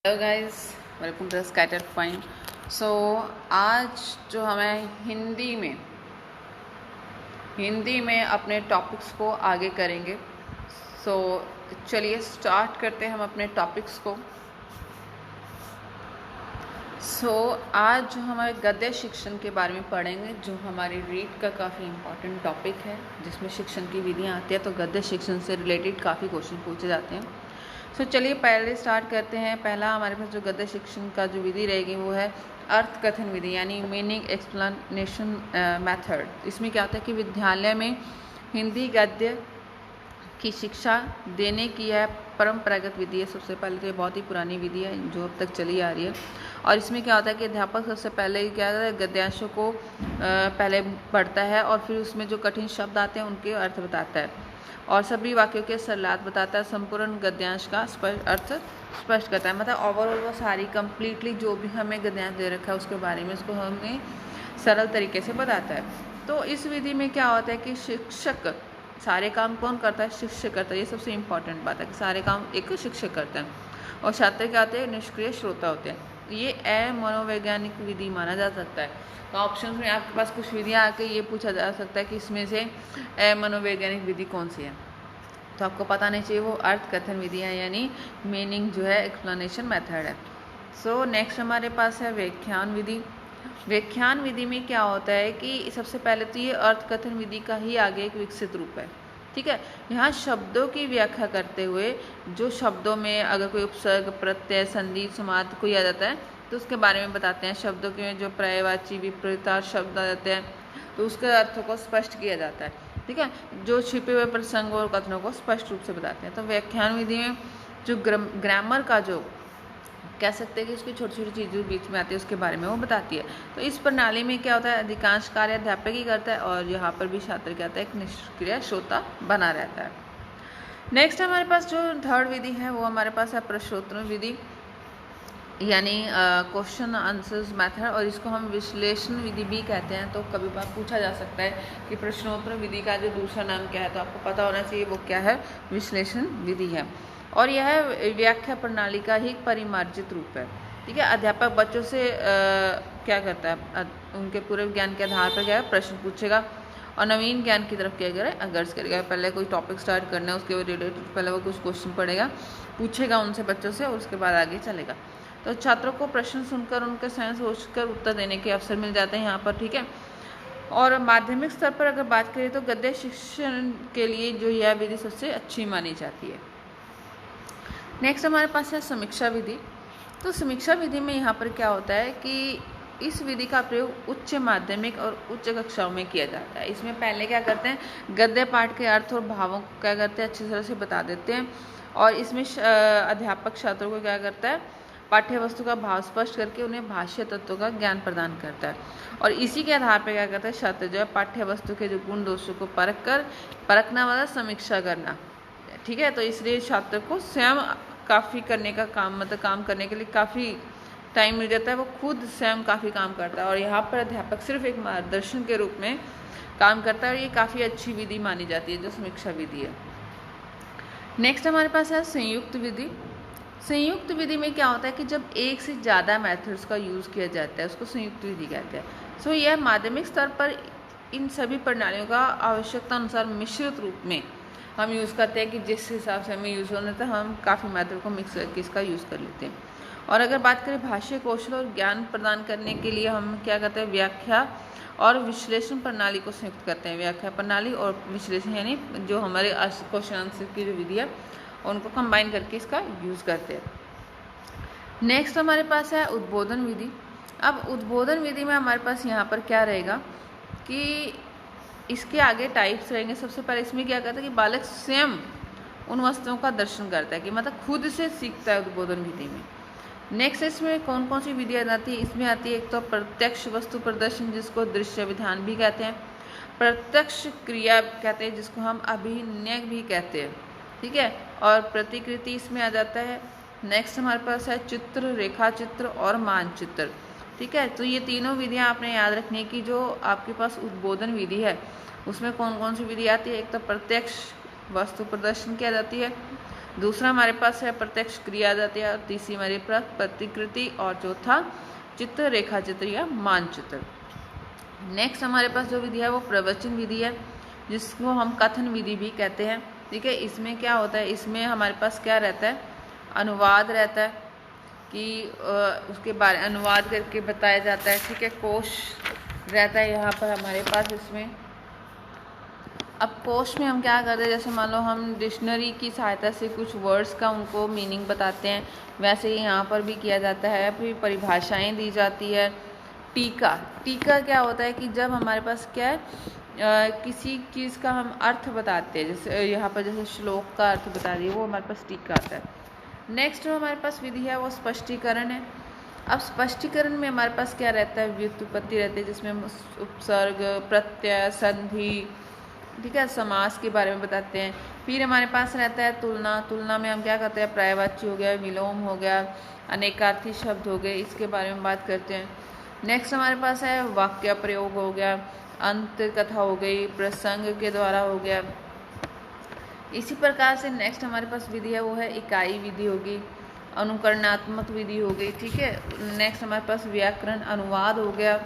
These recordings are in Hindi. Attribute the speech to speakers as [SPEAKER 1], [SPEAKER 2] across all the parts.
[SPEAKER 1] Hello guys, welcome to scattered point. So आज जो हमें हिंदी में अपने टॉपिक्स को आगे करेंगे। सो चलिए स्टार्ट करते हैं हम अपने टॉपिक्स को। आज जो हमारे गद्य शिक्षण के बारे में पढ़ेंगे, जो हमारी रीट का काफ़ी इम्पोर्टेंट टॉपिक है, जिसमें शिक्षण की विधियाँ आती है। तो गद्य शिक्षण से रिलेटेड काफ़ी क्वेश्चन पूछे जाते हैं। चलिए पहले स्टार्ट करते हैं। पहला हमारे पास जो गद्य शिक्षण का जो विधि रहेगी वो है अर्थ कथन विधि, यानी मीनिंग एक्सप्लेनेशन मेथड। इसमें क्या होता है कि विद्यालय में हिंदी गद्य की शिक्षा देने की यह परंपरागत विधि है। सबसे पहले तो ये बहुत ही पुरानी विधि है जो अब तक चली आ रही है। और इसमें क्या होता है कि अध्यापक सबसे पहले क्या होता है, गद्यांशों को पहले पढ़ता है और फिर उसमें जो कठिन शब्द आते हैं उनके अर्थ बताता है और सभी वाक्यों के सरलात बताता है। संपूर्ण गद्यांश का अर्थ स्पष्ट करता है। मतलब ओवरऑल वो सारी कंप्लीटली जो भी हमें गद्यांश दे रखा है उसके बारे में उसको हमें सरल तरीके से बताता है। तो इस विधि में क्या होता है कि शिक्षक सारे काम कौन करता है? शिक्षक करता है। ये सबसे इम्पोर्टेंट बात है कि सारे काम एक शिक्षक करता है और छात्र क्या होते हैं? निष्क्रिय श्रोता होते हैं। ये अमनोवैज्ञानिक विधि माना जा सकता है। तो ऑप्शन में आपके पास कुछ विधियाँ आके ये पूछा जा सकता है कि इसमें से अमनोवैज्ञानिक विधि कौन सी है। तो आपको पता नहीं चाहिए वो अर्थ कथन विधि है, यानी मीनिंग जो है एक्सप्लेनेशन मेथड है। नेक्स्ट हमारे पास है व्याख्यान विधि। व्याख्यान विधि में क्या होता है कि सबसे पहले तो ये अर्थ कथन विधि का ही आगे एक विकसित रूप है। ठीक है, यहाँ शब्दों की व्याख्या करते हुए जो शब्दों में अगर कोई उपसर्ग, प्रत्यय, संधि, समास कोई आ जाता है तो उसके बारे में बताते हैं। शब्दों के जो पर्यायवाची, विपरीतार्थ शब्द आ जाते हैं तो उसके अर्थों को स्पष्ट किया जाता है। ठीक है, जो छिपे हुए प्रसंग और कथनों को स्पष्ट रूप से बताते हैं। तो व्याख्यान विधि में जो ग्रामर का जो कह सकते हैं कि उसकी छोटी छोटी चीज़ें बीच में आती है उसके बारे में वो बताती है। तो इस प्रणाली में क्या होता है, अधिकांश कार्य अध्यापक ही करता है और यहाँ पर भी छात्र क्या होता है, एक निष्क्रिय श्रोता बना रहता है। नेक्स्ट हमारे पास जो थर्ड विधि है वो हमारे पास है प्रश्नोत्तर विधि, यानी क्वेश्चन आंसर्स मेथड, और इसको हम विश्लेषण विधि भी कहते हैं। तो कभी बार पूछा जा सकता है कि प्रश्नोत्तर विधि का जो दूसरा नाम क्या है, तो आपको पता होना चाहिए वो क्या है, विश्लेषण विधि है। और यह व्याख्या प्रणाली का ही परिमार्जित रूप है। ठीक है, अध्यापक बच्चों से क्या करता है, उनके पूरे ज्ञान के आधार पर क्या है, प्रश्न पूछेगा और नवीन ज्ञान की तरफ क्या करेगा, अग्रसर करेगा। पहले कोई टॉपिक स्टार्ट करना है उसके रिलेटेड पहले वो कुछ क्वेश्चन पढ़ेगा, पूछेगा उनसे बच्चों से और उसके बाद आगे चलेगा। तो छात्रों को प्रश्न सुनकर उनके स्वयं सोचकर उत्तर देने के अवसर मिल जाते हैं यहाँ पर। ठीक है, और माध्यमिक स्तर पर अगर बात करें तो गद्य शिक्षण के लिए जो यह विधि सबसे अच्छी मानी जाती है। नेक्स्ट हमारे पास है समीक्षा विधि। तो समीक्षा विधि में यहाँ पर क्या होता है कि इस विधि का प्रयोग उच्च माध्यमिक और उच्च कक्षाओं में किया जाता है। इसमें पहले क्या करते हैं, गद्य पाठ के अर्थ और भावों को क्या करते हैं, अच्छी तरह से बता देते हैं। और इसमें अध्यापक छात्रों को क्या करता है, पाठ्य वस्तु का भाव स्पष्ट करके उन्हें भाष्य तत्वों का ज्ञान प्रदान करता है। और इसी के आधार पर क्या करता है, छात्र जो है पाठ्य वस्तु के जो गुण दोषों को परखना मतलब समीक्षा करना। ठीक है, तो इसलिए छात्र को स्वयं काफ़ी करने का काम, मतलब काम करने के लिए काफ़ी टाइम मिल जाता है। वो खुद स्वयं काफ़ी काम करता है और यहाँ पर अध्यापक सिर्फ एक मार्गदर्शन के रूप में काम करता है। और ये काफ़ी अच्छी विधि मानी जाती है जो समीक्षा विधि है। नेक्स्ट हमारे पास है संयुक्त विधि। संयुक्त विधि में क्या होता है कि जब एक से ज़्यादा मेथड्स का यूज़ किया जाता है उसको संयुक्त विधि कहते हैं। यह माध्यमिक स्तर पर इन सभी प्रणालियों का आवश्यकता अनुसार मिश्रित रूप में हम यूज़ करते हैं कि जिस हिसाब से हमें यूज़ होना था हम काफ़ी मेथड को मिक्स करके इसका यूज़ कर लेते हैं। और अगर बात करें भाष्य कौशल और ज्ञान प्रदान करने के लिए हम क्या करते हैं, व्याख्या और विश्लेषण प्रणाली को संयुक्त करते हैं। व्याख्या प्रणाली और विश्लेषण यानी जो हमारे क्वेश्चन आंसर की जो विधि है उनको कंबाइन करके इसका यूज़ करते हैं। नेक्स्ट हमारे पास है उद्बोधन विधि। अब उद्बोधन विधि में हमारे पास यहाँ पर क्या रहेगा कि इसके आगे टाइप्स रहेंगे। सबसे पहले इसमें क्या करता है कि बालक स्वयं उन वस्तुओं का दर्शन करता है, कि मतलब खुद से सीखता है उद्बोधन विधि में। नेक्स्ट इसमें कौन कौन सी विधियाँ आती है, इसमें आती है एक तो प्रत्यक्ष वस्तु प्रदर्शन जिसको दृश्य विधान भी कहते हैं, प्रत्यक्ष क्रिया कहते हैं जिसको हम अभिनय भी कहते हैं। ठीक है, और प्रतिकृति इसमें आ जाता है। नेक्स्ट हमारे पास है चित्र, रेखा चित्र और मानचित्र। ठीक है, तो ये तीनों विधियाँ आपने याद रखनी है कि जो आपके पास उद्बोधन विधि है उसमें कौन कौन सी विधि आती है। एक तो प्रत्यक्ष वस्तु प्रदर्शन की आ जाती है, दूसरा हमारे पास है प्रत्यक्ष क्रिया जाती है, और तीसरी हमारे पास प्रतिकृति, और चौथा चित्र रेखा चित्र या मानचित्र। नेक्स्ट हमारे पास जो विधि है वो प्रवचन विधि है, जिसको हम कथन विधि भी कहते हैं। ठीक है, इसमें क्या होता है, इसमें हमारे पास क्या रहता है, अनुवाद रहता है कि उसके बारे अनुवाद करके बताया जाता है। ठीक है, कोश रहता है यहाँ पर हमारे पास इसमें। अब कोश में हम क्या करते हैं, जैसे मान लो हम डिक्शनरी की सहायता से कुछ वर्ड्स का उनको मीनिंग बताते हैं, वैसे ही यहाँ पर भी किया जाता है। फिर परिभाषाएं दी जाती है। टीका, टीका क्या होता है कि जब हमारे पास क्या है किसी चीज़ का हम अर्थ बताते हैं, जैसे यहाँ पर जैसे श्लोक का अर्थ बता दिए, वो हमारे पास टीका आता है। नेक्स्ट जो हमारे पास विधि है वो स्पष्टीकरण है। अब स्पष्टीकरण में हमारे पास क्या रहता है, व्युत्पत्ति रहती है, जिसमें हम उपसर्ग, प्रत्यय, संधि, ठीक है, समास के बारे में बताते हैं। फिर हमारे पास रहता है तुलना। तुलना में हम क्या करते हैं, पर्यायवाची हो गया, विलोम हो गया, अनेकार्थी शब्द हो गए, इसके बारे में बात करते हैं। नेक्स्ट हमारे पास है वाक्य प्रयोग हो गया, अंत कथा हो गई, प्रसंग के द्वारा हो गया। इसी प्रकार से नेक्स्ट हमारे पास विधि है वो है इकाई विधि होगी, अनुकरणात्मक विधि हो गई। ठीक है, नेक्स्ट हमारे पास व्याकरण अनुवाद हो गया।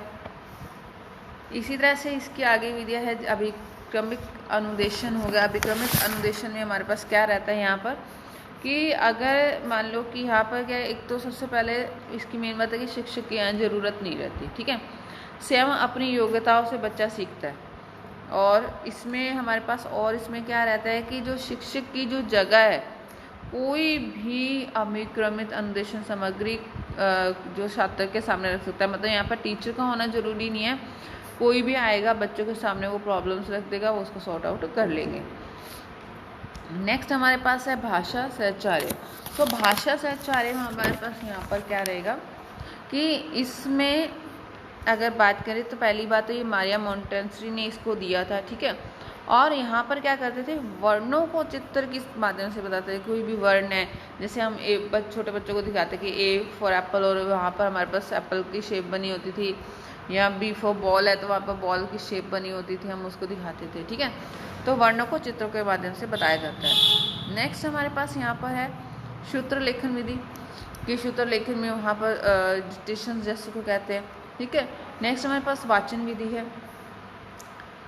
[SPEAKER 1] इसी तरह से इसकी आगे विधियाँ है अभिक्रमिक अनुदेशन हो गया। अभिक्रमिक अनुदेशन में हमारे पास क्या रहता है यहाँ पर कि अगर मान लो कि यहाँ पर क्या, एक तो सबसे पहले इसकी मेन बात है कि शिक्षक की यहाँ ज़रूरत नहीं रहती। ठीक है, स्वयं अपनी योग्यताओं से बच्चा सीखता है। और इसमें हमारे पास और इसमें क्या रहता है कि जो शिक्षक की जो जगह है, कोई भी अभिक्रमित अनुदेशन सामग्री जो छात्र के सामने रख सकता है। मतलब यहाँ पर टीचर का होना ज़रूरी नहीं है, कोई भी आएगा बच्चों के सामने वो प्रॉब्लम्स रख देगा, वो उसको सॉर्ट आउट कर लेंगे। नेक्स्ट हमारे पास है भाषा सहचार्य। तो भाषा सहचार्य में हमारे पास यहाँ पर क्या रहेगा कि इसमें अगर बात करें तो पहली बात तो ये मारिया मोंटेसरी ने इसको दिया था। ठीक है, और यहाँ पर क्या करते थे, वर्णों को चित्र के माध्यम से बताते थे। कोई भी वर्ण है, जैसे हम छोटे बच्चों को दिखाते कि ए फॉर एप्पल, और वहाँ पर हमारे पास एप्पल की शेप बनी होती थी, या बी फॉर बॉल है तो वहाँ पर बॉल की शेप बनी होती थी, हम उसको दिखाते थे। ठीक है, तो वर्णों को चित्रों के माध्यम से बताया जाता है। नेक्स्ट हमारे पास यहाँ पर है सूत्र लेखन विधि, कि सूत्र लेखन में वहाँ पर डिक्टेशन जैसे को कहते हैं। ठीक है, नेक्स्ट हमारे पास वाचन विधि है,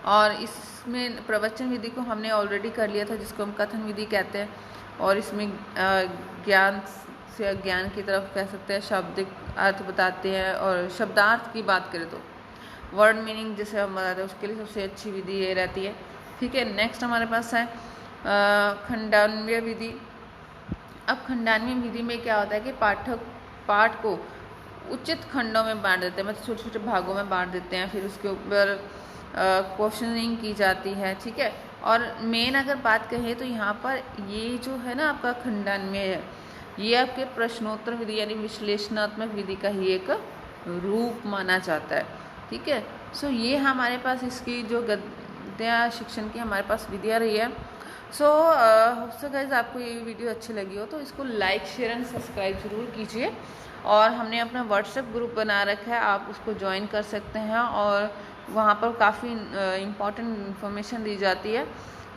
[SPEAKER 1] और इसमें प्रवचन विधि को हमने ऑलरेडी कर लिया था, जिसको हम कथन विधि कहते हैं। और इसमें ज्ञान से ज्ञान की तरफ कह सकते हैं, शाब्दिक अर्थ बताते हैं। और शब्दार्थ की बात करें तो वर्ड मीनिंग जैसे हम बताते हैं, उसके लिए सबसे अच्छी विधि ये रहती है। ठीक है, नेक्स्ट हमारे पास है खंडान्वय विधि। अब खंडान्वय विधि में क्या होता है कि पाठ को उचित खंडों में बांट देते हैं, मतलब छोटे छोटे भागों में बांट देते हैं, फिर उसके ऊपर क्वेश्चनिंग की जाती है। ठीक है, और मेन अगर बात कहें तो यहाँ पर ये जो है ना आपका खंडान्वय है, ये आपके प्रश्नोत्तर विधि यानी विश्लेषणात्मक विधि का ही एक रूप माना जाता है। ठीक है, सो ये हमारे पास इसकी जो गद्य शिक्षण की हमारे पास विधियाँ रही है। सो गाइज आपको ये वीडियो अच्छी लगी हो तो इसको लाइक, शेयर एंड सब्सक्राइब ज़रूर कीजिए। और हमने अपना व्हाट्सएप ग्रुप बना रखा है, आप उसको ज्वाइन कर सकते हैं, और वहाँ पर काफ़ी इम्पॉर्टेंट इन्फॉर्मेशन दी जाती है।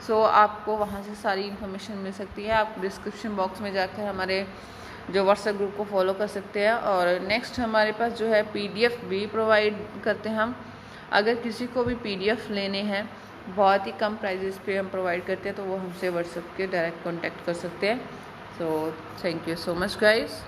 [SPEAKER 1] सो आपको वहाँ से सारी इन्फॉर्मेशन मिल सकती है। आप डिस्क्रिप्शन बॉक्स में जाकर हमारे जो व्हाट्सएप ग्रुप को फॉलो कर सकते हैं। और नेक्स्ट हमारे पास जो है PDF भी प्रोवाइड करते हैं हम। अगर किसी को भी PDF लेने हैं, बहुत ही कम प्राइजेस पे हम प्रोवाइड करते हैं, तो वो हमसे व्हाट्सएप के डायरेक्ट कॉन्टैक्ट कर सकते हैं। So thank you so much guys.